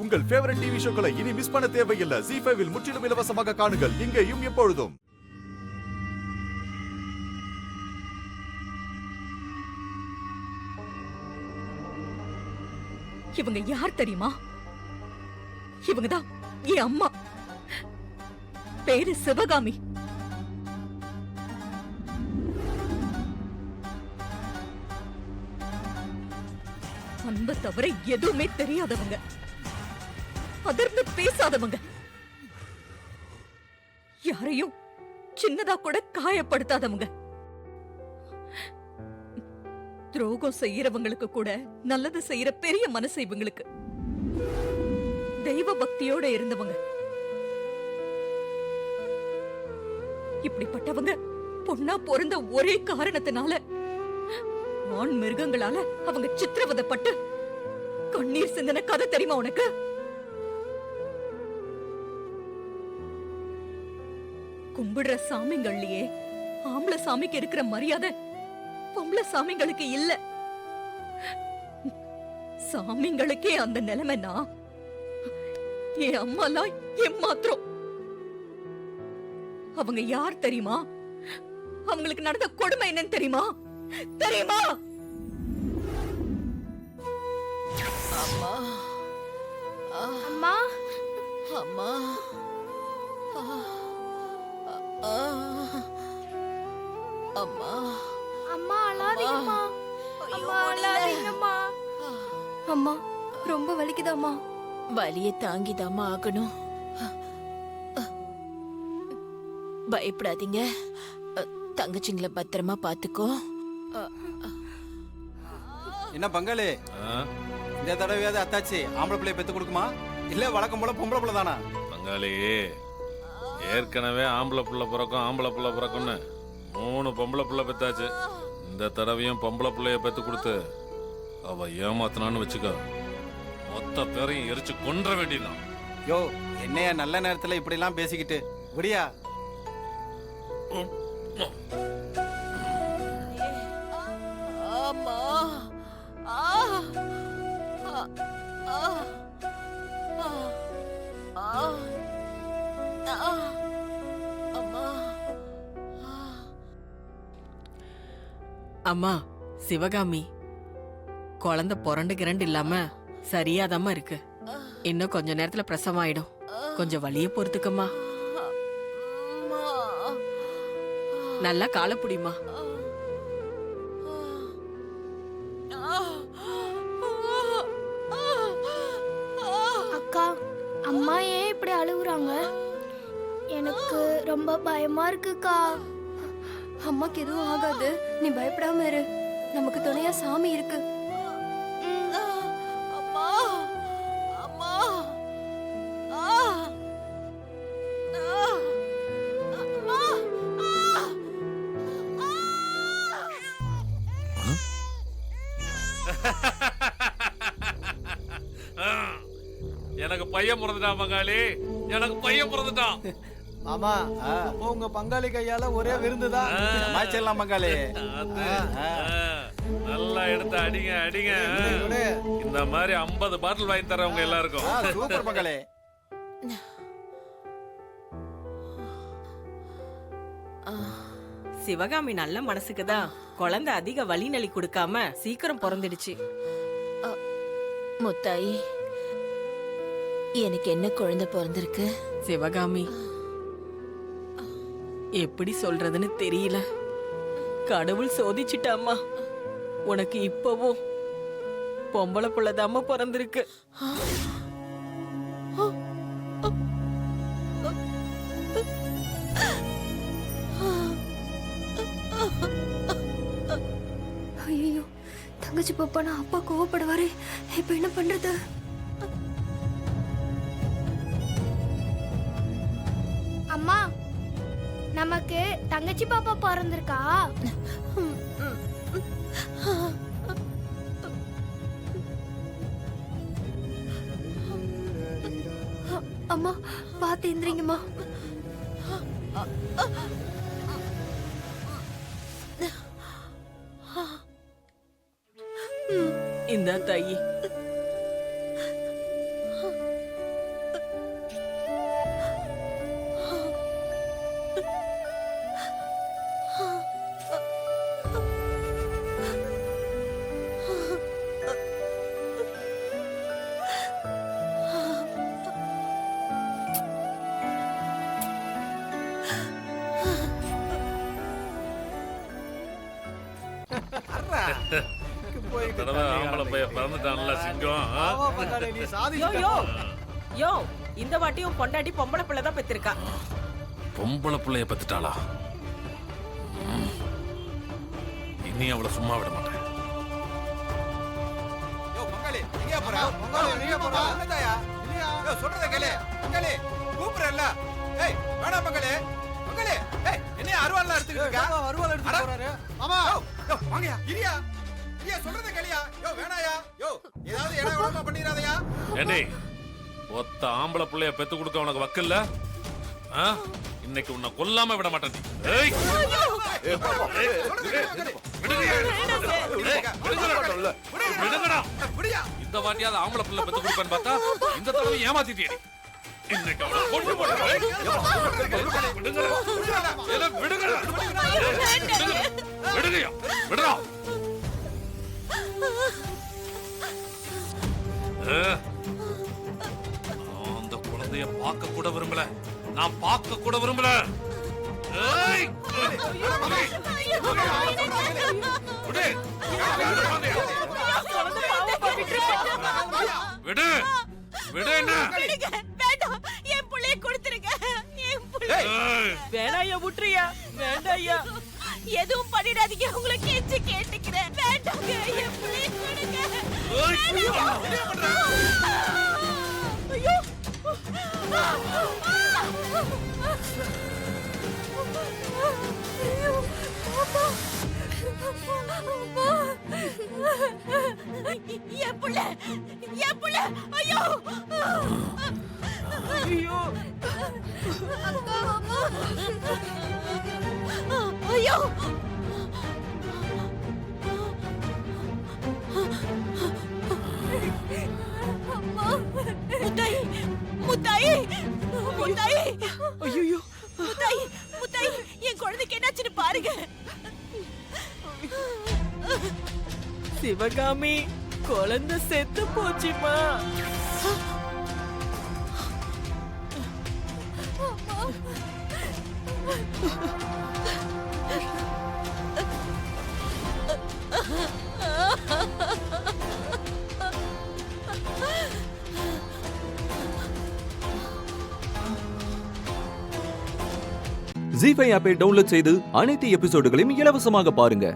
உங்கள் favourite TV ஷோக்களை இனி miss பண்ண தேவையில்லை. ZEE5 இல் முற்றிலும் இலவசமாக காணுங்கள். இங்கேயும் எப்பொழுதும். இவங்க யார் தெரியுமா? இவங்கதான் என் அம்மா. பேரு சிவகாமி. அன்பை தவிர எதுவுமே தெரியாதவங்க, அதிர்ந்து பேசாதவங்க, யாரையும் சின்னதா கூட காயப்படுத்தாதவங்க, துரோகம் செய்யறவங்களுக்கு கூட நல்லது செய்யற பெரிய மனசு இவங்களுக்கு. தெய்வ பக்தியோட இருந்தவங்க. இப்படிப்பட்டவங்க பொண்ணா பிறந்த ஒரே காரணத்தினால ஆண் மிருகங்களால அவங்க சித்திரவதைப்பட்டு கண்ணீர் சிந்தன கதை தெரியுமா உனக்கு? கும்பிடுற சாமிங்கள்லயே ஆம்பளை சாமிக்கு இருக்கிற மரியாதை பொம்பளை சாமிங்களுக்கு இல்ல. சாமிங்களுக்கே அந்த நிலைமைனா என் அம்மாலாம் ஏமாத்திரம். அவங்க யார் தெரியுமா? அவங்களுக்கு நடந்த கொடுமை என்னன்னு தெரியுமா? தெரியுமா? அம்மா அம்மா அம்மா அம்மா அம்மா அழாதீங்கம்மா. அம்மா அழாதீங்கம்மா. அம்மா ரொம்ப வலிக்குதாம்மா? வலியை தாங்கிதாம்மா ஆகணும். பயப்படாதீங்க. தங்கச்சிங்களை பத்திரமா பாத்துக்கோ. என்ன பங்காளி, இந்த தடவையாவது அத்தாச்சி ஆம்பளை பிள்ளைய பெத்து கொடுக்குமா இல்ல வழக்கம் போல பொம்பளை பிள்ளை தானா? பங்காளி, ஏற்கனவே ஆம்பளை புள்ள பிறக்கும் ஆம்பளை புள்ள பிறக்கும்னு 3 பொம்பளை புள்ள பெத்தாச்சு. இந்த தடவையும் பொம்பளை பிள்ளைய பெத்து கொடுத்து அவ ஏமாத்தினான்னு வச்சுக்கோ, மொத்த பேரையும் எரிச்சு கொன்ற வேண்டியதான். யோ, என்னையா நல்ல நேரத்துல இப்படி எல்லாம் பேசிக்கிட்டு விடியா? அம்மா அம்மா, சிவகாமி குழந்தை புரண்டு கிரண்டு இல்லாம சரியாதாம இருக்கு. இன்னும் கொஞ்ச நேரத்துல பிரசவம் ஆயிடும். கொஞ்சம் வலிய பொறுத்துக்கம்மா. நல்லா கால புடிமா. அக்கா, அம்மா ஏன் இப்படி அழுகுறாங்க? எனக்கு ரொம்ப பயமா இருக்குக்கா. அம்மாக்கு எதுவும் ஆகாது, நீ பயப்படாம இரு. நமக்கு துணையா சாமி இருக்கு. எனக்கு பையன் பிறந்துட்டான் பங்காளி, எனக்கு பையன் பிறந்துட்டான். மாமா, உங்க பங்காளி கையால ஒரே விருந்துதான். சமாளிச்சிடலாம் பங்காளி. நல்லா எடுத்து அடிங்க அடிங்க. இந்த மாதிரி 50 பாட்டில் வாங்கி தரவங்க எல்லாருக்கும். சூப்பர் பங்காளி. சிவகாமி நல்ல மனசுக்குதான் குழந்தை அதிக வலி நலி கொடுக்காம சீக்கிரம் பிறந்துடுச்சு. முத்தாயி, எனக்கு என்ன குழந்தை பிறந்திருக்கு? சிவகாமி, எப்படி சொல்றதுன்னு தெரியல. கடவுள் சோதிச்சிட்டாமா. உனக்கு இப்பவும் பொம்பளை புள்ளதாம பிறந்திருக்கு. ஐயோ, தங்கச்சி பாப்பானா அப்பா கோவப்படுவாரு. இப்ப என்ன பண்றது? அம்மா, நமக்கு தங்கச்சி பாப்பா பிறந்திருக்கா? அம்மா பாத்து எந்திரிங்கம்மா. இந்த தாயி, தடவை ஆம்பளை பையன் பிறந்துட்டான்ல சிங்கம் ஆ? யோ யோ யோ இந்த வாட்டியும் பொண்டாட்டி பொம்பளை பிள்ளை தான் பெத்திருக்கா. பொம்பளை பிள்ளைய பத்துட்டாளா? இனி அவளை சும்மா விட மாட்டேன். யோ பங்காளி எங்கயா போற? பங்காளி எங்கயா போற? என்னதாயா? யோ சொல்றத கேளு. பங்காளி கூப்பிடுறல்ல. ஏய் வேணா பங்காளி. பங்காளி ஏய் என்ன அருவாள்ல எடுத்துக்கிட்டு இருக்க? அருவாள் எடுத்து போறாரு. மாமா யோ வாங்கயா. இரியா. இரியா சொல்றத கேளியா. யோ வேணாயா. யோ ஏதாவது இடம் விடாம பண்ணிராதயா. ஏண்டி ஒத்த ஆம்பளை பிள்ளைய பெத்து கொடுக்க உனக்கு வக்கில்ல? ஆ? இன்னைக்கு உன்னை கொல்லாம விட மாட்டேன். ஏய் விடுங்கடா. இந்த வாட்டியாவது ஆம்பளை பிள்ளை பெத்து கொடுப்பேன்னு பார்த்தா இந்த தடவை ஏமாத்திட்டே. இன்னைக்கு அவளை கொண்டு போடுறேன். விடுங்கடா. விடுங்கயா. விடுறா. அந்த குழந்தைய பார்க்க கூட விரும்பல. நான் பார்க்க கூட விரும்பல. ஏய்! விடு. விடு. விடு என்ன? வேண்டாம், என் புள்ளைய கொடுத்துருங்க. என் புள்ள வேணாயா விட்டுறியா? வேண்டாயா. எதுவும் பண்ணிடாதீங்க, உங்களை கெஞ்சி கேட்டுக்கிறேன். வேண்டாங்க, என் புள்ளைய கொடுங்க. ஐயோ! என் புள்ள, என் புள்ள, ஐயோ! ஐயோ ஐயோ! முத்தாயி, முத்தாயி, முத்தாயி, ஐயோ முத்தாயி, முத்தாயி, என் குழந்தைக்கு என்னாச்சுன்னு பாருங்க. சிவகாமி, குழந்தை செத்து போச்சுமா. ஜீ5 ஆப்பை டவுன்லோட் செய்து அனைத்து எபிசோடுகளையும் இலவசமாக பாருங்க.